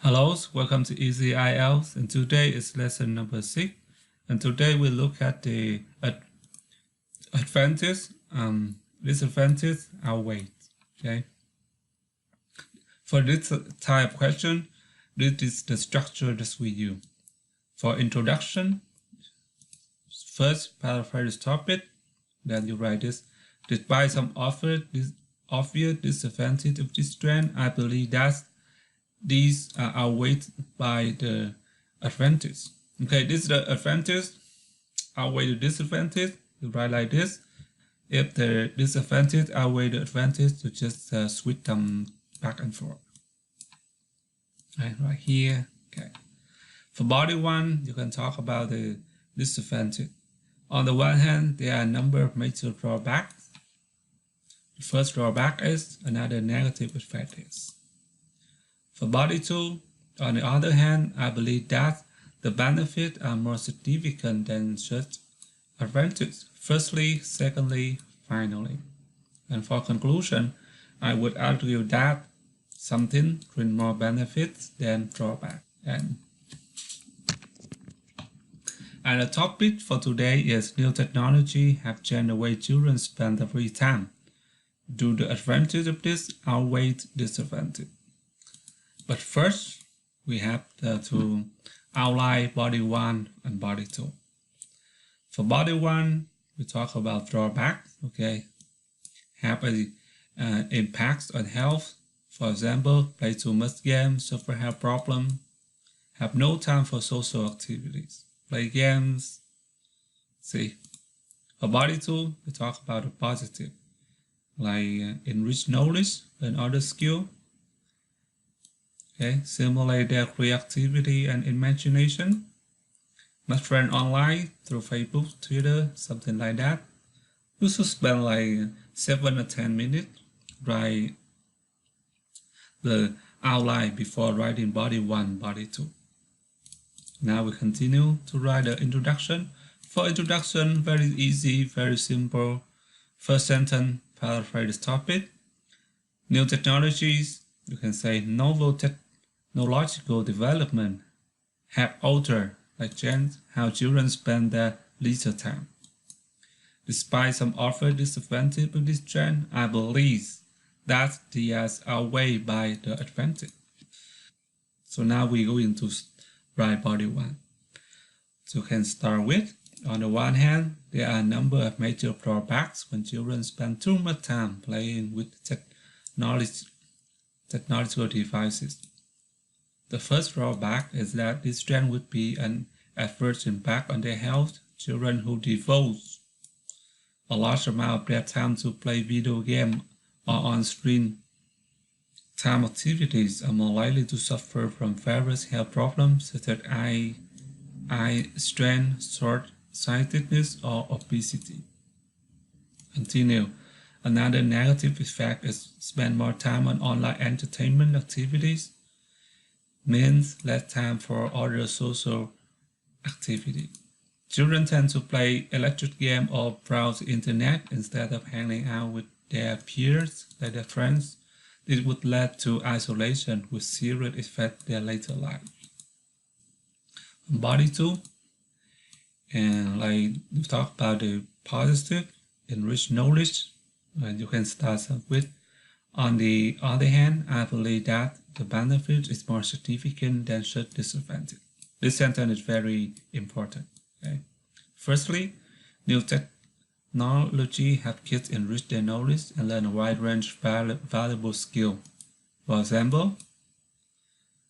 Hello, welcome to Easy IELTS, and today is lesson number 6. And today we look at the advantage, disadvantage, outweigh. Okay. For this type of question, this is the structure that we use. For introduction, first paraphrase topic, then you write this. Despite some obvious disadvantage of this trend, I believe that these are outweighed by the advantage. Okay, this is the advantage, outweigh the disadvantage. You write like this. If the disadvantage outweigh the advantage, you just switch them back and forth. Right here. Okay. For body one, you can talk about the disadvantage. On the one hand, there are a number of major drawbacks. The first drawback is another negative effect is. For body 2, on the other hand, I believe that the benefits are more significant than such advantages. Firstly, secondly, finally. And for conclusion, I would argue that something brings more benefits than drawback. And the topic for today is new technology have changed the way children spend their free time. Do the advantage of this outweigh disadvantage? But first, we have to outline body 1 and body 2. For body 1, we talk about drawbacks, okay? Have an impact on health. For example, play too much games, suffer health problems, have no time for social activities, play games. See, for body 2, we talk about the positive, like enrich knowledge and other skills. Okay, simulate their creativity and imagination. Make friends online through Facebook, Twitter, something like that. You should spend like 7 or 10 minutes write the outline before writing body 1, body 2. Now we continue to write the introduction. For introduction, very easy, very simple. First sentence, paraphrase the topic. New technologies, you can say novel technological development have altered, like changed how children spend their leisure time. Despite some obvious disadvantage of this trend, I believe that they are outweighed by the advantage. So now we go into write body 1. So you can start with, on the one hand, there are a number of major drawbacks when children spend too much time playing with technological devices. The first drawback is that this trend would be an adverse impact on their health. Children who devote a large amount of their time to play video games or on-screen time activities are more likely to suffer from various health problems such as eye strain, short-sightedness, or obesity. Continue. Another negative effect is spend more time on online entertainment activities, means less time for other social activity. Children tend to play electronic games or browse the internet instead of hanging out with their peers, like their friends. This would lead to isolation, with serious effect their later life. Body 2, and like we talk about the positive, enrich knowledge, and you can start with. On the other hand, I believe that the benefit is more significant than such disadvantage. This sentence is very important. Okay? Firstly, new technology have kids enrich their knowledge and learn a wide range of valuable skills. For example,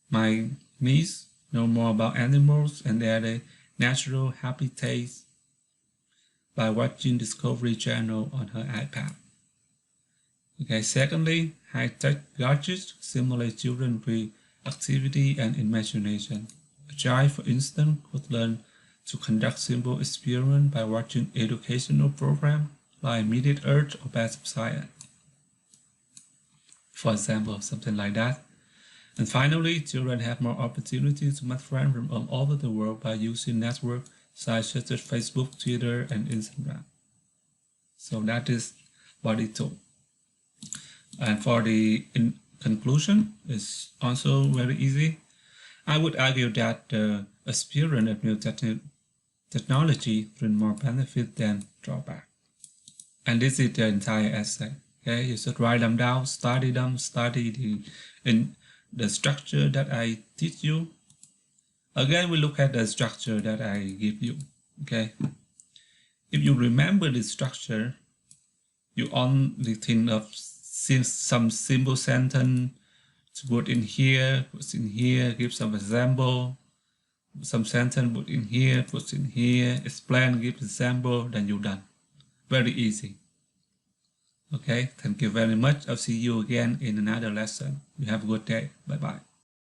my niece know more about animals and their natural habitats by watching Discovery Channel on her iPad. Okay, secondly, high-tech gadgets simulate children's creativity and imagination. A child, for instance, could learn to conduct simple experiments by watching educational programs like Immediate Earth or Best of Science. For example, something like that. And finally, children have more opportunities to make friends from all over the world by using networks such as Facebook, Twitter, and Instagram. So that is body 2. And for the conclusion, it's also very easy. I would argue that the experience of new technology brings more benefit than drawback. And this is the entire essay. Okay, you should write them down, study them, study the structure that I teach you. Again, we look at the structure that I give you. Okay, if you remember the structure, you only think of some simple sentence to put in here, put in here, give some example, some sentence put in here, put in here, explain, give example, then you're done. Very easy. Okay, thank you very much. I'll see you again in another lesson. You have a good day. Bye-bye.